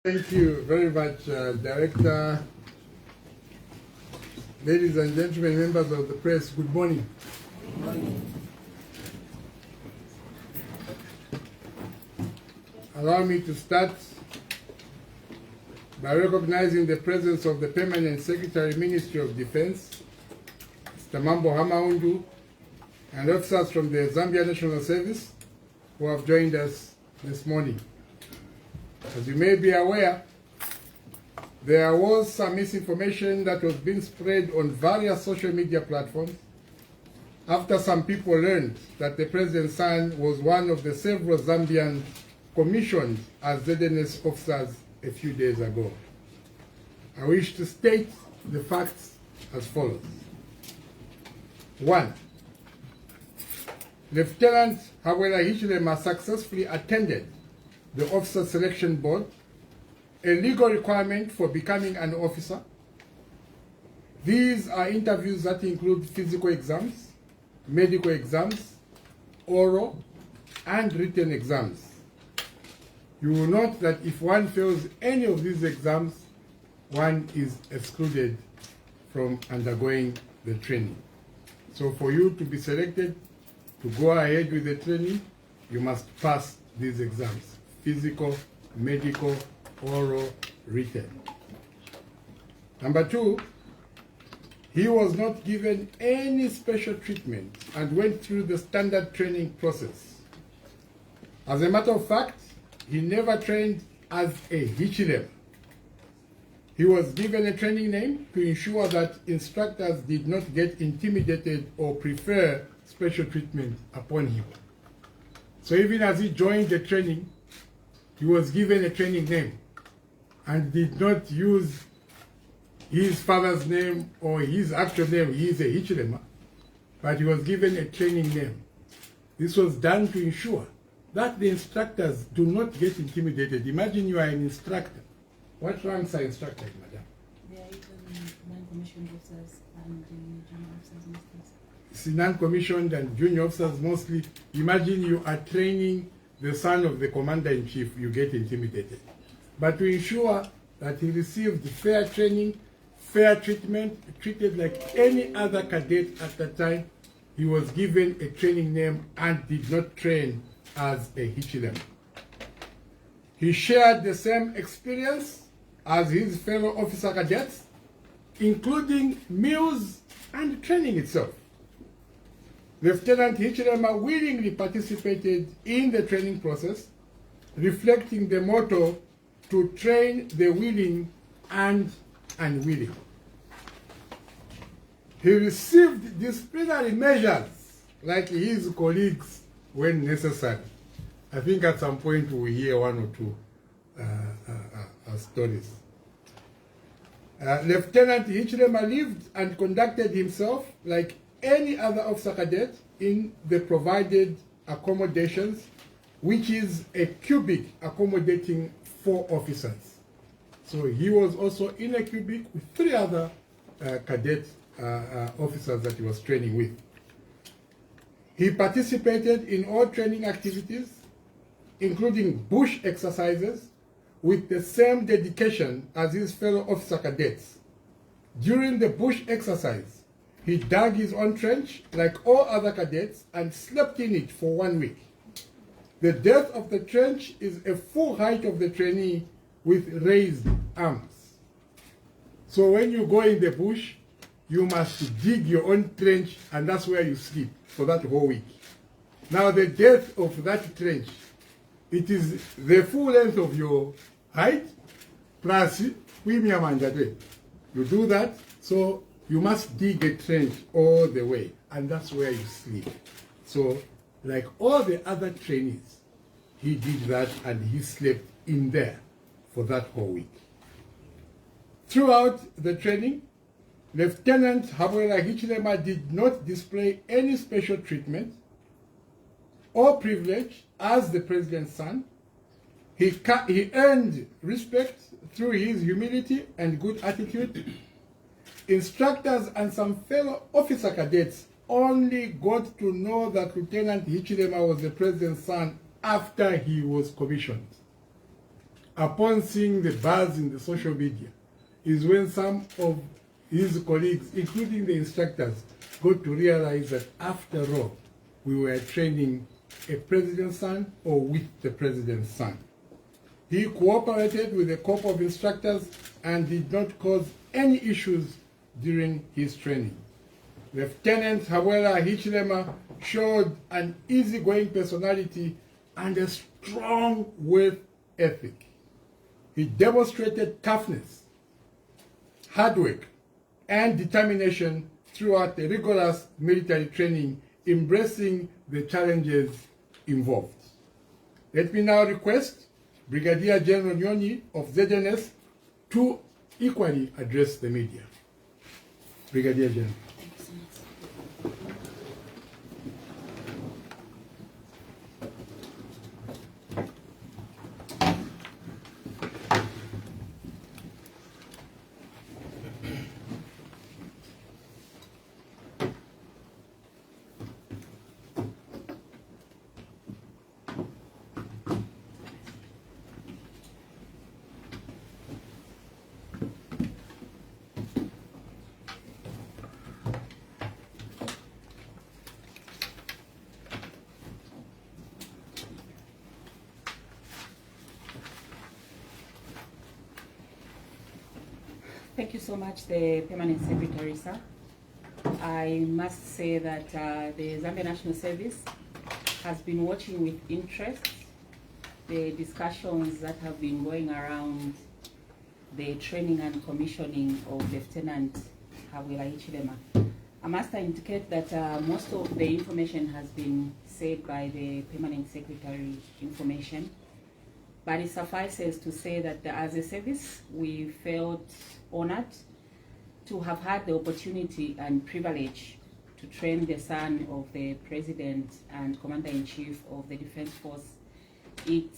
Thank you very much, Director. Ladies and gentlemen, members of the press, good morning. Good morning. Allow me to start by recognizing the presence of the Permanent Secretary, Ministry of Defense, Mr. Mambo Hamaundu, and officers from the Zambia National Service who have joined us this morning. As you may be aware, there was some misinformation that was being spread on various social media platforms after some people learned that the President's son was one of the several Zambians commissioned as ZNS officers a few days ago. I wish to state the facts as follows. 1. Lieutenant Habwela Hichilema successfully attended the Officer Selection Board, a legal requirement for becoming an officer. These are interviews that include physical exams, medical exams, oral, and written exams. You will note that if one fails any of these exams, one is excluded from undergoing the training. So for you to be selected to go ahead with the training, you must pass these exams: physical, medical, oral, written. Number 2, he was not given any special treatment and went through the standard training process. As a matter of fact, he never trained as a Hichilema. He was given a training name to ensure that instructors did not get intimidated or prefer special treatment upon him. So even as he joined the training, he was given a training name and did not use his father's name or his actual name. He is a Hichilema, but he was given a training name. This was done to ensure that the instructors do not get intimidated. Imagine you are an instructor. What ranks are instructors, madam? They are even non-commissioned officers and junior officers mostly. It's non-commissioned and junior officers mostly. Imagine you are training the son of the commander-in-chief, you get intimidated. But to ensure that he received fair training, fair treatment, treated like any other cadet at the time, he was given a training name and did not train as a Hichilema. He shared the same experience as his fellow officer cadets, including meals and training itself. Lieutenant Hichilema willingly participated in the training process, reflecting the motto to train the willing and unwilling. He received disciplinary measures like his colleagues when necessary. I think at some point we'll hear one or two stories. Lieutenant Hichilema lived and conducted himself like any other officer cadet in the provided accommodations, which is a cubic accommodating 4 officers. So he was also in a cubic with 3 other cadet officers that he was training with. He participated in all training activities, including bush exercises, with the same dedication as his fellow officer cadets. During the bush exercise, he dug his own trench like all other cadets and slept in it for 1 week. The depth of the trench is a full height of the trainee with raised arms. So when you go in the bush, you must dig your own trench, and that's where you sleep for that whole week. Now the depth of that trench, it is the full length of your height plus you do that, so you must dig a trench all the way, and that's where you sleep. So like all the other trainees, he did that and he slept in there for that whole week. Throughout the training, Lieutenant Habwela Hichilema did not display any special treatment or privilege as the President's son. He earned respect through his humility and good attitude. Instructors and some fellow officer cadets only got to know that Lieutenant Hichilema was the President's son after he was commissioned. upon seeing the buzz in the social media, is when some of his colleagues, including the instructors, got to realize that after all, we were training a president's son or with the president's son. He cooperated with a corps of instructors and did not cause any issues during his training. Lieutenant Habwela Hichilema showed an easygoing personality and a strong work ethic. He demonstrated toughness, hard work, and determination throughout the rigorous military training, embracing the challenges involved. Let me now request Brigadier General Nyoni of ZNS to equally address the media. Brigadier General. Thank you so much. Thank you so much, the Permanent Secretary, sir. I must say that the Zambia National Service has been watching with interest the discussions that have been going around the training and commissioning of Lieutenant Habwela Hichilema. I must indicate that most of the information has been said by the Permanent Secretary Information, but it suffices to say that as a service, we felt honored to have had the opportunity and privilege to train the son of the President and Commander-in-Chief of the Defense Force. It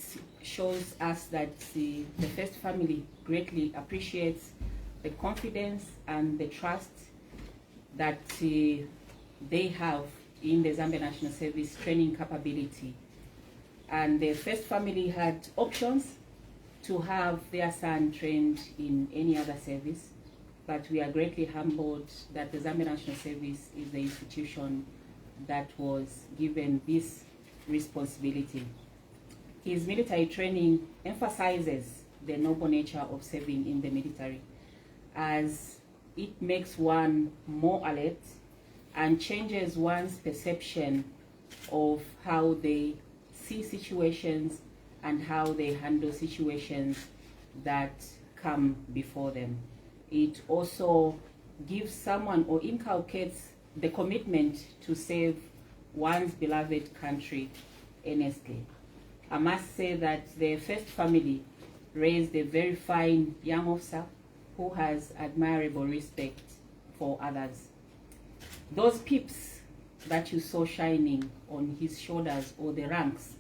shows us that the First Family greatly appreciates the confidence and the trust that they have in the Zambia National Service training capability. And the First Family had options to have their son trained in any other service, but we are greatly humbled that the Zambia National Service is the institution that was given this responsibility. His military training emphasizes the noble nature of serving in the military, as it makes one more alert and changes one's perception of how they see situations and how they handle situations that come before them. It also gives someone or inculcates the commitment to save one's beloved country earnestly. I must say that the First Family raised a very fine young officer who has admirable respect for others. Those pips that you saw shining on his shoulders, or the ranks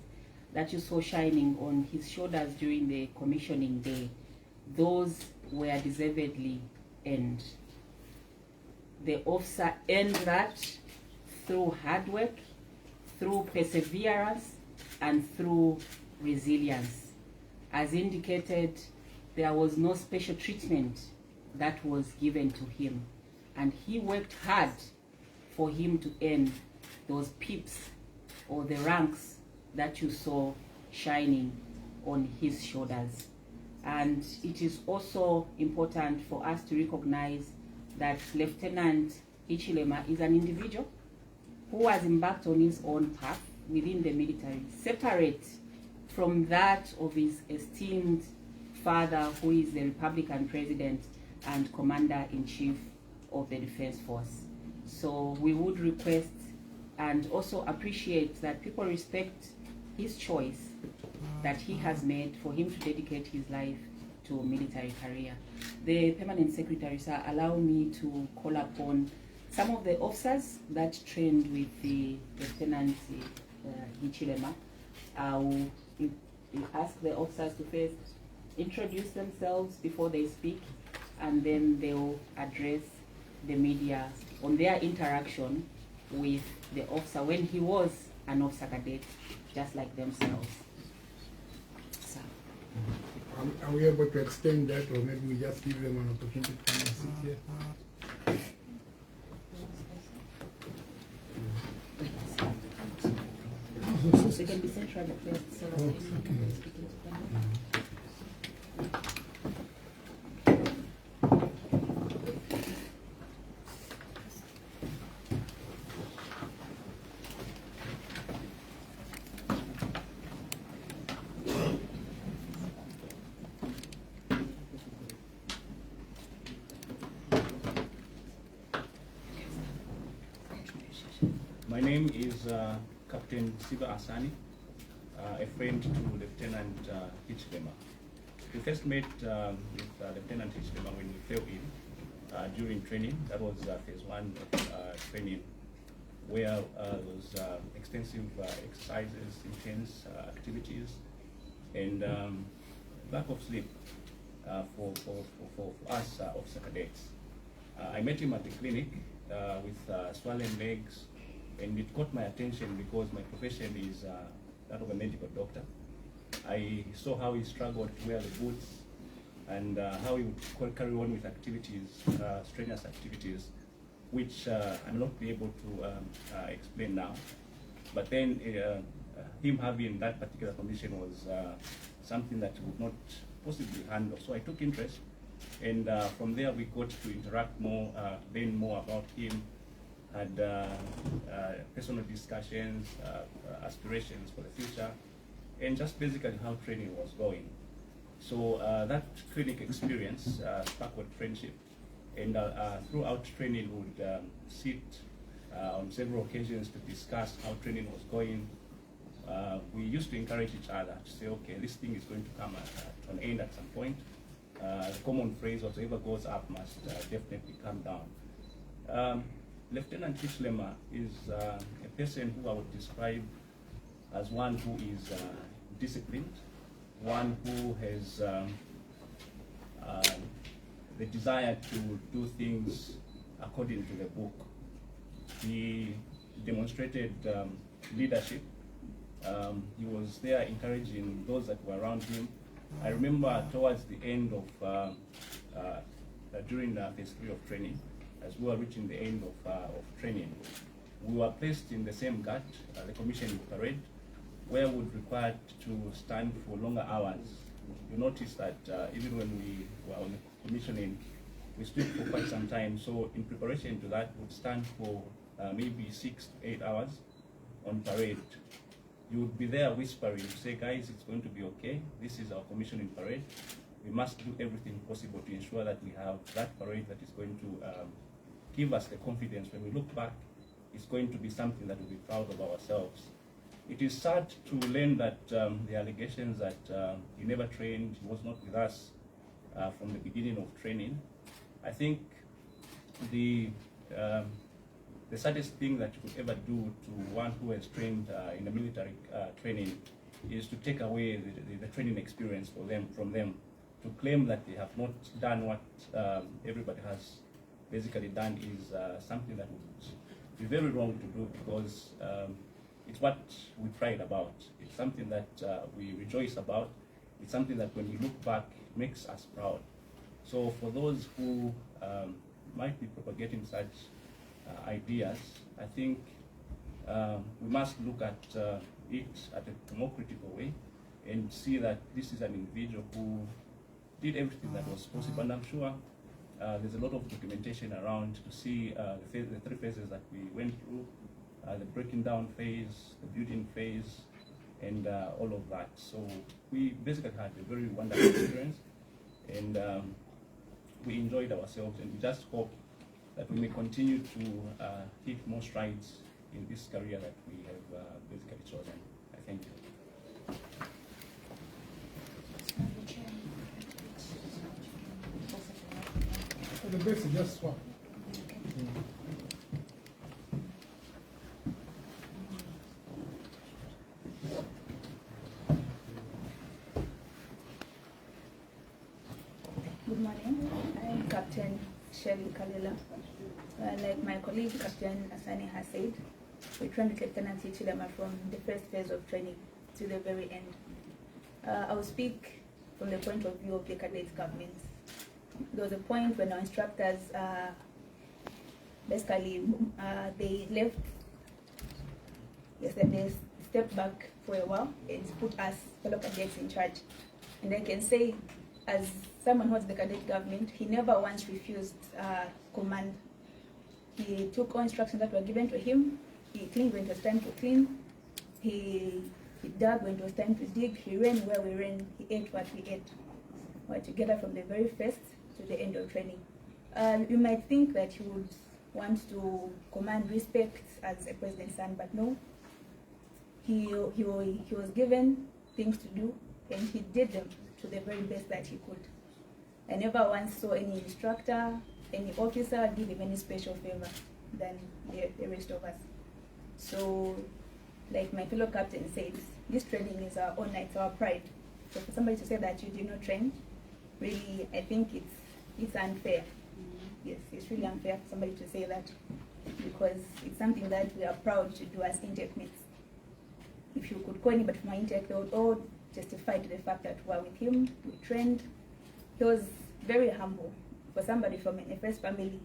that you saw shining on his shoulders during the commissioning day, those were deservedly earned. The officer earned that through hard work, through perseverance, and through resilience. As indicated, there was no special treatment that was given to him, and he worked hard for him to earn those pips or the ranks that you saw shining on his shoulders. And it is also important for us to recognize that Lieutenant Hichilema is an individual who has embarked on his own path within the military, separate from that of his esteemed father, who is the Republican President and Commander-in-Chief of the Defense Force. So we would request and also appreciate that people respect his choice that he has made for him to dedicate his life to a military career. The Permanent Secretary, sir, allow me to call upon some of the officers that trained with the Lieutenant Hichilema. I will ask the officers to first introduce themselves before they speak, and then they will address the media on their interaction with the officer when he was an officer cadet, just like themselves. So. Are we able to extend that, or maybe we just give them an opportunity to come and sit here? They can be centrally placed so that they can speak into them. My name is Captain Siba Asani, a friend to Lieutenant Hichilema. We first met with Lieutenant Hichilema when we fell in during training. That was phase 1 of training, where there was extensive exercises, intense activities, and lack of sleep for us officer cadets. I met him at the clinic with swollen legs, and it caught my attention because my profession is that of a medical doctor. I saw how he struggled to wear the boots and how he would carry on with activities, strenuous activities, which I'm not be able to explain now. But then him having that particular condition was something that would not possibly handle. So I took interest, and from there we got to interact more, learn more about him, had personal discussions, aspirations for the future, and just basically how training was going. So that clinic experience sparked friendship, and throughout training we would sit on several occasions to discuss how training was going. We used to encourage each other to say, okay, this thing is going to come to an end at some point. The common phrase, whatever goes up must definitely come down. Lieutenant Hichilema is a person who I would describe as one who is disciplined, one who has the desire to do things according to the book. He demonstrated leadership. He was there encouraging those that were around him. I remember towards the end of, during phase 3 of training, as we were reaching the end of training, we were placed in the same gut, the commissioning parade, where we were required to stand for longer hours. You notice that even when we were on the commissioning, we stood for quite some time. So in preparation to that, we would stand for maybe 6 to 8 hours on parade. You would be there whispering to say, guys, it's going to be okay. This is our commissioning parade. We must do everything possible to ensure that we have that parade that is going to give us the confidence when we look back. It's going to be something that we'll be proud of ourselves. It is sad to learn that the allegations that he never trained, he was not with us from the beginning of training. I think the saddest thing that you could ever do to one who has trained in the military training is to take away the training experience from them. To claim that they have not done what everybody has basically done is something that would be very wrong to do, because it's what we pride about. It's something that we rejoice about. It's something that when we look back, it makes us proud. So for those who might be propagating such ideas, I think we must look at it at a more critical way and see that this is an individual who did everything that was possible. And I'm sure there's a lot of documentation around to see the 3 phases that we went through, the breaking down phase, the building phase, and all of that. So we basically had a very wonderful experience, and we enjoyed ourselves, and we just hope that we may continue to hit more strides in this career that we have basically chosen. I thank you. The best is just swap. Good morning. I'm Captain Shelly Kalila. Like my colleague Captain Asani has said, we trained Lieutenant Hichilema from the first phase of training to the very end. I will speak from the point of view of the cadet government. There was a point when our instructors basically they left. Yes, they stepped back for a while and put us fellow cadets in charge. And I can say, as someone who was the cadet government, he never once refused command. He took all instructions that were given to him. He cleaned when it was time to clean. He dug when it was time to dig. He ran where we ran. He ate what we ate. We were together from the very first to the end of training. You might think that he would want to command respect as a president's son, but no. He was given things to do, and he did them to the very best that he could. I never once saw any instructor, any officer give him any special favor than the rest of us. So, like my fellow captain says, this training is our honor, it's our pride. So for somebody to say that you did not train, really, I think it's unfair. Yes, it's really unfair for somebody to say that, because it's something that we are proud to do as intake mates. If you could call anybody from our intake, they would all justify to the fact that we were with him, we trained. He was very humble. For somebody from a first family,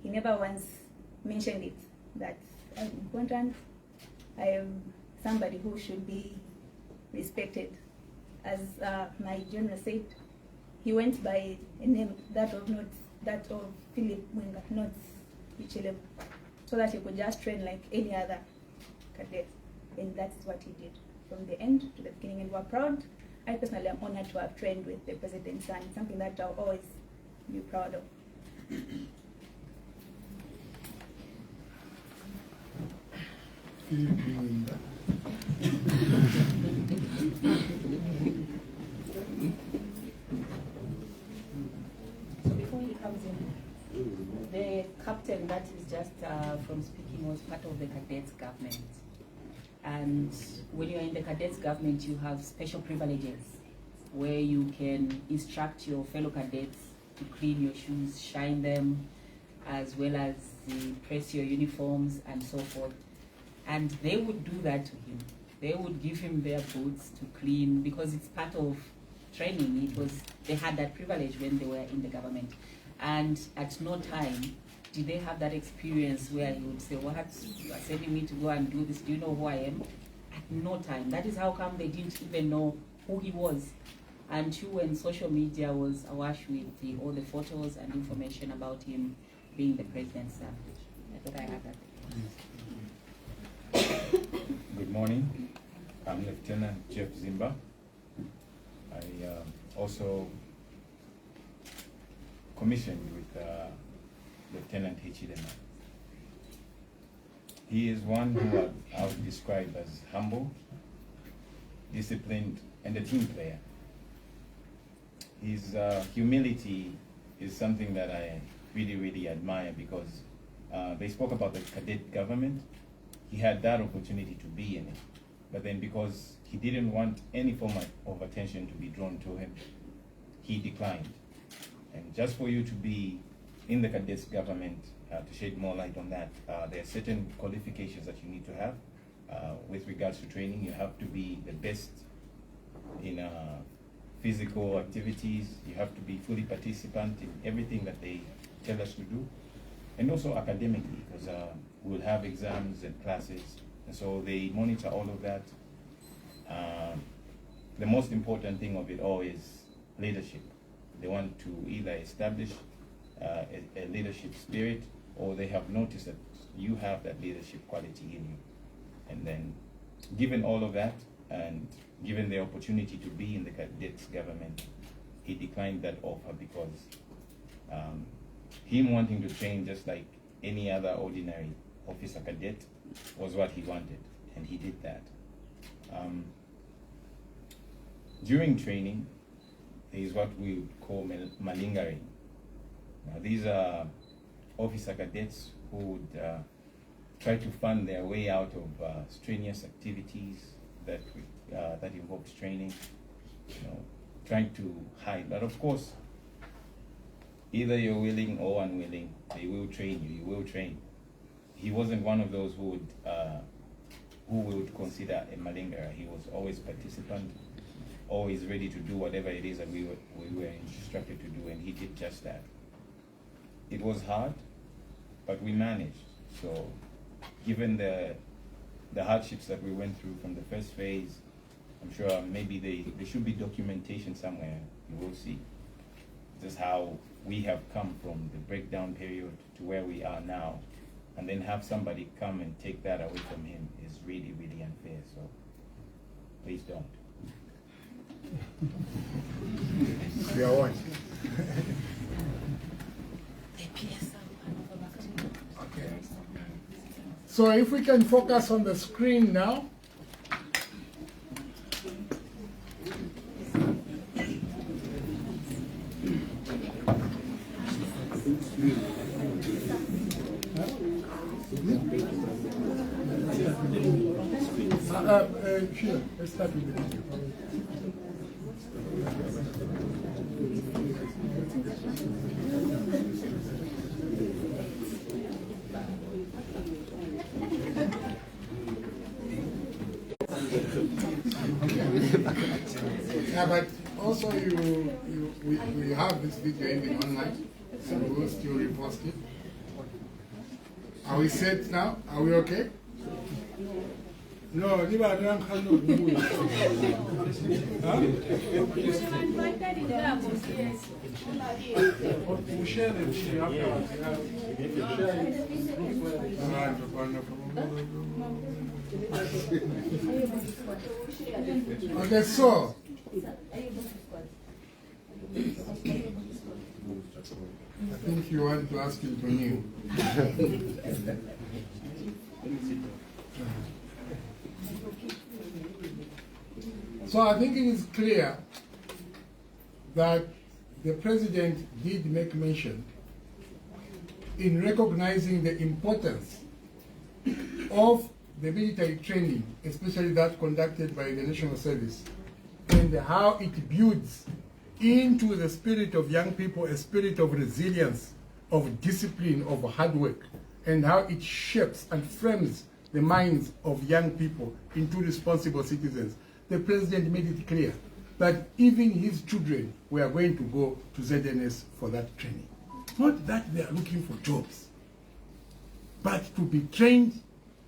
he never once mentioned it, that I'm important, I am somebody who should be respected. As my general said, he went by a name that of Philip Mwinga, not Hichilema, so that he could just train like any other cadet. And that's what he did from the end to the beginning, and we're proud. I personally am honored to have trained with the president's son. It's something that I'll always be proud of. So before he comes in, the captain that is just from speaking was part of the cadets government. And when you're in the cadets government, you have special privileges where you can instruct your fellow cadets to clean your shoes, shine them, as well as press your uniforms and so forth. And they would do that to him. They would give him their boots to clean because it's part of training. They had that privilege when they were in the government. And at no time did they have that experience where he would say, "What? You are sending me to go and do this. Do you know who I am?" At no time. That is how come they didn't even know who he was until when social media was awash with all the photos and information about him being the president's son. I thought I had that. Good morning. I'm Lieutenant Jeff Zimba. I also commissioned with Lieutenant Hichilema. He is one who I would describe as humble, disciplined, and a team player. His humility is something that I really admire because they spoke about the cadet government. He had that opportunity to be in it, but then because he didn't want any form of attention to be drawn to him, he declined. And just for you to be in the cadets government, to shed more light on that, there are certain qualifications that you need to have with regards to training. You have to be the best in physical activities. You have to be fully participant in everything that they tell us to do, and also academically, because we'll have exams and classes, and so they monitor all of that. The most important thing of it all is leadership. They want to either establish a leadership spirit, or they have noticed that you have that leadership quality in you. And then, given all of that, and given the opportunity to be in the cadets government, he declined that offer because him wanting to train just like any other ordinary officer cadet was what he wanted, and he did that. During training, there is what we would call malingering. Now, these are officer cadets who would try to fund their way out of strenuous activities that involves training, trying to hide. But of course, either you're willing or unwilling, they will train you. You will train. He wasn't one of those who would consider a malingerer. He was always participant. always ready to do whatever it is that we were instructed to do, and he did just that. It was hard, but we managed. So given the hardships that we went through from the first phase, I'm sure maybe there should be documentation somewhere. You will see just how we have come from the breakdown period to where we are now, and then have somebody come and take that away from him is really, really unfair. So please don't. We are on. Okay. So if we can focus on the screen now. Sure, let's start with the video. Yeah, but also we have this video ending online, so we will still repost it. Are we set now? Are we okay? No, leave it around. Okay, so I think you want to ask him to kneel. So I think it is clear that the President did make mention in recognizing the importance of the military training, especially that conducted by the National Service, and how it builds into the spirit of young people a spirit of resilience, of discipline, of hard work, and how it shapes and frames the minds of young people into responsible citizens. The President made it clear that even his children were going to go to ZNS for that training. Not that they are looking for jobs, but to be trained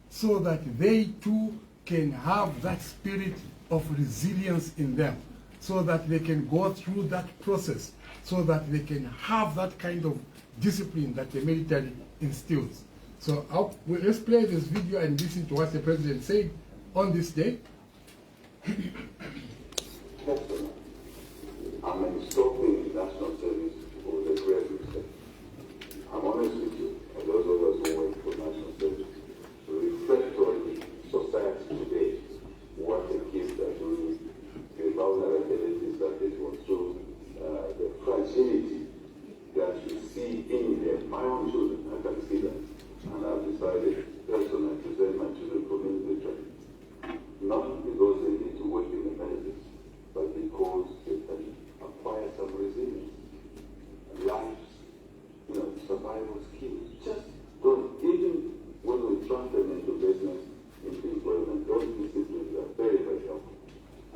so that they too can have that spirit of resilience in them, so that they can go through that process, so that they can have that kind of discipline that the military instills. So let's play this video and listen to what the President said on this day. I'm instructing National Service for the great respect. I'm honest with you, and those of us who work for National Service, to reflect on society today, what the kids are doing, the vulnerabilities that they go through, the fragility that you see in them. My own children, I can see that. And I've decided personally to send my children for military training. Not because they need to work in the military, but because they can acquire some resilience, life, survival skills. Just don't, even when we trust them into business, into employment, those disciplines are very, very helpful.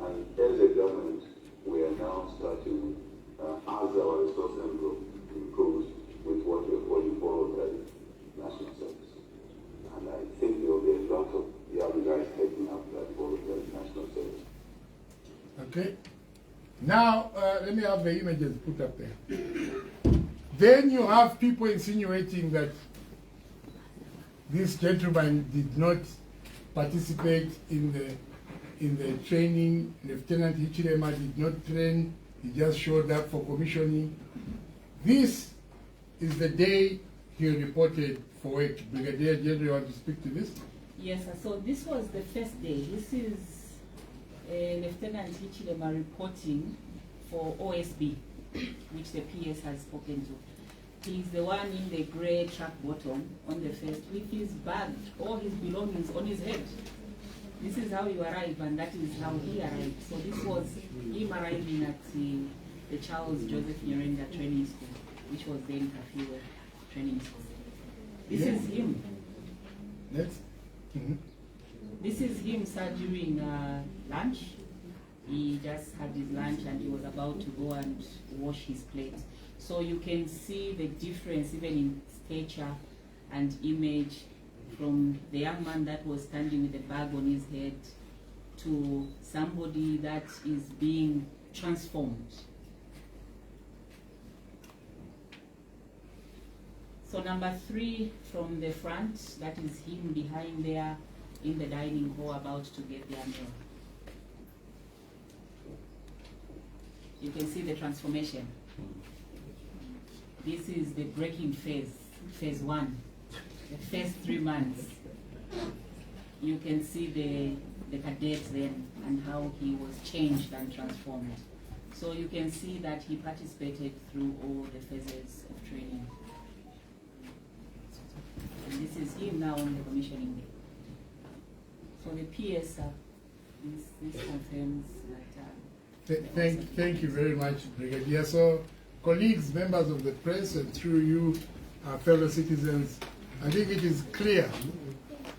And as a government, we are now starting, as our resource envelope improves, with what we're calling voluntary national service. And I think there will be a lot of young guys taking up that voluntary national service. Okay. Now, let me have the images put up there. Then you have people insinuating that this gentleman did not participate in the training. Lieutenant Hichilema did not train. He just showed up for commissioning. This is the day he reported for work. Brigadier General, you want to speak to this? Yes, sir. So this was the first day. This is Lieutenant Hichilema reporting for OSB, which the PS has spoken to. He's the one in the grey truck bottom on the first with his bag, all his belongings on his head. This is how you arrive, and that is how he arrived. So this was him arriving at the Charles Joseph Nyirenda Training School, which was then Kafue Training School. This is him. Next. This is him, sir, during lunch. He just had his lunch and he was about to go and wash his plate. So you can see the difference even in stature and image from the young man that was standing with a bag on his head to somebody that is being transformed. So number 3 from the front, that is him behind there in the dining hall about to get their meal. You can see the transformation. This is the breaking phase, phase 1, the first 3 months. You can see the cadet then and how he was changed and transformed. So you can see that he participated through all the phases of training. And this is him now on the commissioning day. So the PS, this confirms that. Thank you very much, Brigadier. So, colleagues, members of the press, and through you, fellow citizens, I think it is clear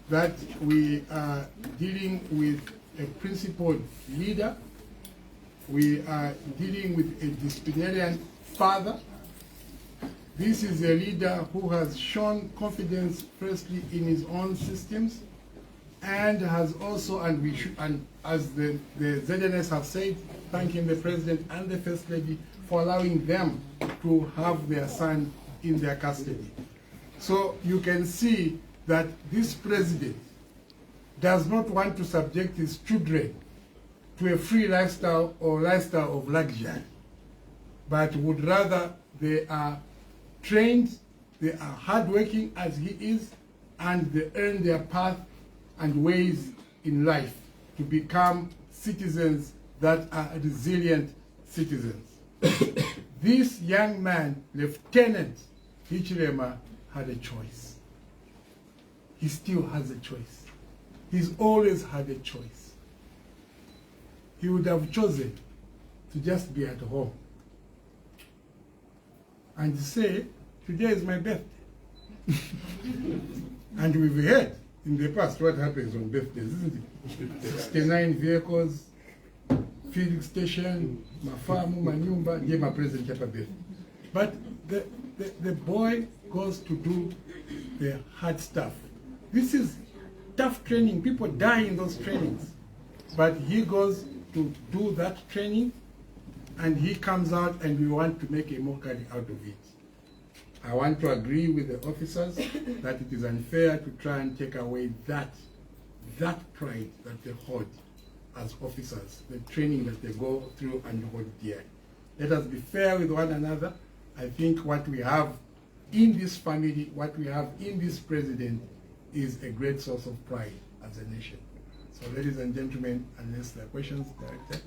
that we are dealing with a principled leader. We are dealing with a disciplinarian father. This is a leader who has shown confidence, firstly, in his own systems, and has also, and as the ZNS have said, thanking the President and the First Lady for allowing them to have their son in their custody. So you can see that this President does not want to subject his children to a free lifestyle or lifestyle of luxury, but would rather they are trained, they are hardworking as he is, and they earn their path and ways in life to become citizens that are resilient citizens. This young man, Lieutenant Hichilema, had a choice. He still has a choice. He's always had a choice. He would have chosen to just be at home and say, today is my birthday. And we've heard in the past what happens on birthdays, isn't it? 69 vehicles, filling station, mafamu, manyumba, give my present chapa birthday. But the boy goes to do the hard stuff. This is tough training. People die in those trainings. But he goes to do that training, and he comes out, and we want to make a mockery out of it. I want to agree with the officers that it is unfair to try and take away that pride that they hold as officers, the training that they go through and hold dear. Let us be fair with one another. I think what we have in this family, what we have in this president, is a great source of pride as a nation. So ladies and gentlemen, unless there are questions, Director,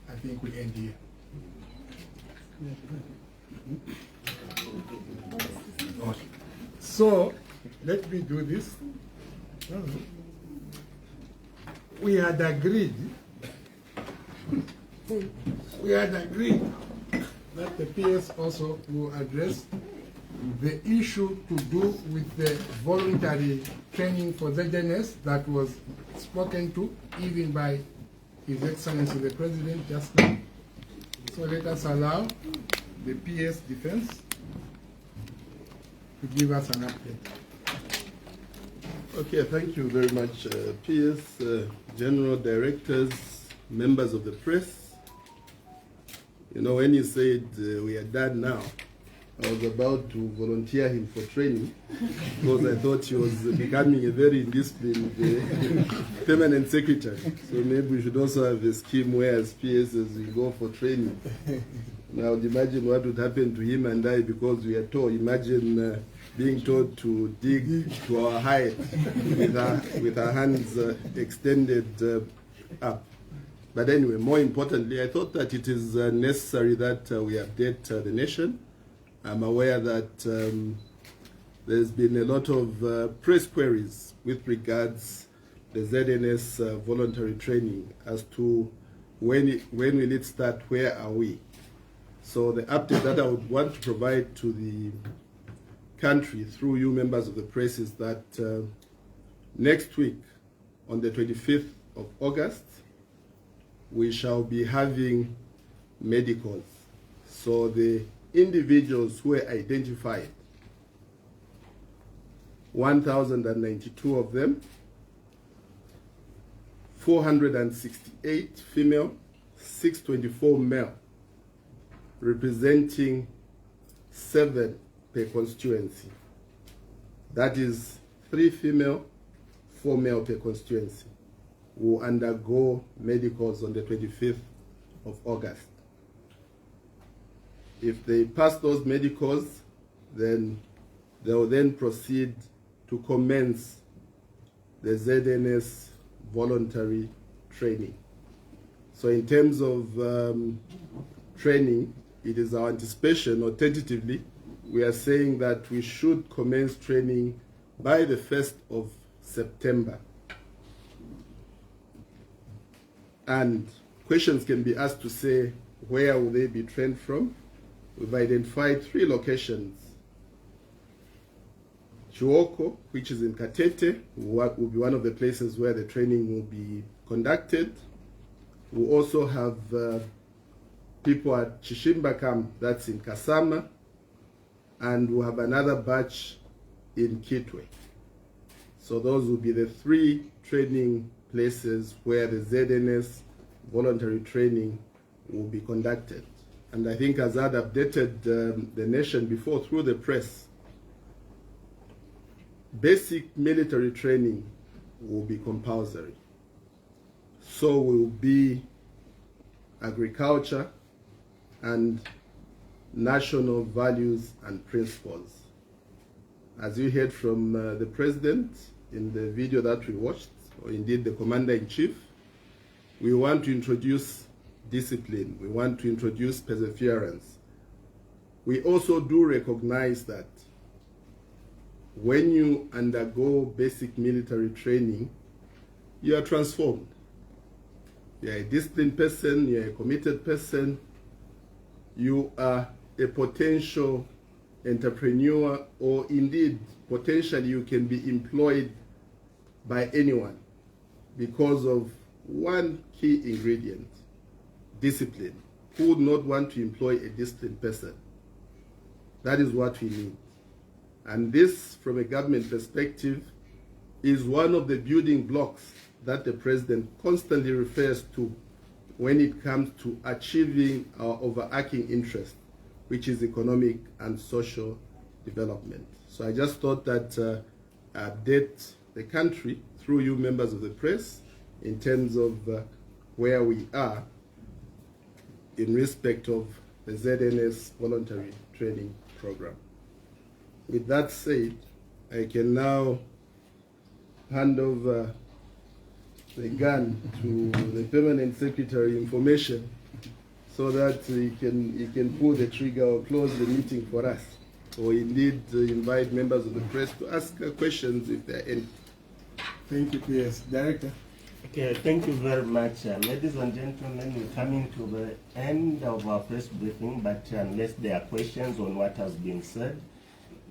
I think we end here. So, let me do this. We had agreed that the PS also will address the issue to do with the voluntary training for ZNS that was spoken to even by His Excellency the President just now. So let us allow the PS Defense to give us an update. Okay, thank you very much, PS, General Directors, members of the press. You know, when you said we are done now, I was about to volunteer him for training because I thought he was becoming a very indisciplined permanent secretary. So maybe we should also have a scheme where as PSs we go for training. Now imagine what would happen to him and I because we are told, imagine being told to dig to our height with our hands extended up. But anyway, more importantly, I thought that it is necessary that we update the nation. I'm aware that there's been a lot of press queries with regards the ZNS voluntary training as to when will it start, where are we? So the update that I would want to provide to the country through you members of the press is that next week on the 25th of August, we shall be having medicals. So the individuals who were identified, 1,092 of them, 468 female, 624 male, representing 7 per constituency. That is 3 female, 4 male per constituency, will undergo medicals on the 25th of August. If they pass those medicals, then they will then proceed to commence the ZNS voluntary training. So in terms of training, it is our anticipation, or tentatively, we are saying that we should commence training by the 1st of September. And questions can be asked to say, where will they be trained from? We've identified 3 locations. Chuoko, which is in Katete, will be one of the places where the training will be conducted. We'll also have people at Chishimbakam, that's in Kasama, and we'll have another batch in Kitwe. So those will be the 3 training places where the ZNS voluntary training will be conducted. And I think as I'd updated the nation before through the press, basic military training will be compulsory. So will be agriculture and national values and principles. As you heard from the President in the video that we watched, or indeed the Commander-in-Chief, we want to introduce discipline. We want to introduce perseverance. We also do recognize that when you undergo basic military training, you are transformed. You are a disciplined person, you are a committed person, you are a potential entrepreneur, or indeed, potentially you can be employed by anyone because of one key ingredient: discipline. Who would not want to employ a disciplined person? That is what we need. And this, from a government perspective, is one of the building blocks that the President constantly refers to when it comes to achieving our overarching interest, which is economic and social development. So I just thought that update the country through you members of the press in terms of where we are in respect of the ZNS voluntary training program. With that said, I can now hand over the gun to the Permanent Secretary Information so that he can pull the trigger or close the meeting for us, or indeed invite members of the press to ask questions if there are any. Thank you, PS. Director. Okay, thank you very much. Ladies and gentlemen, we're coming to the end of our press briefing, but unless there are questions on what has been said,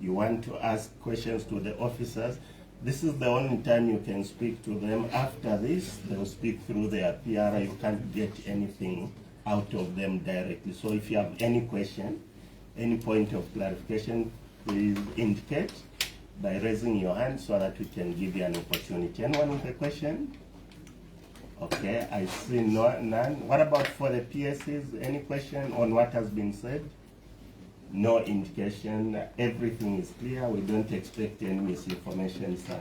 you want to ask questions to the officers, this is the only time you can speak to them. After this, they'll speak through their PR. You can't get anything out of them directly. So if you have any question, any point of clarification, please indicate by raising your hand so that we can give you an opportunity. Anyone with a question? Okay, I see none. What about for the PSs? Any question on what has been said? No indication. Everything is clear. We don't expect any misinformation, sir.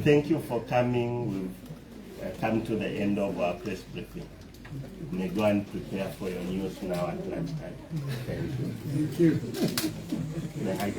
Thank you for coming. We've come to the end of our press briefing. You may go and prepare for your news now at lunchtime. Thank you. Thank you. May I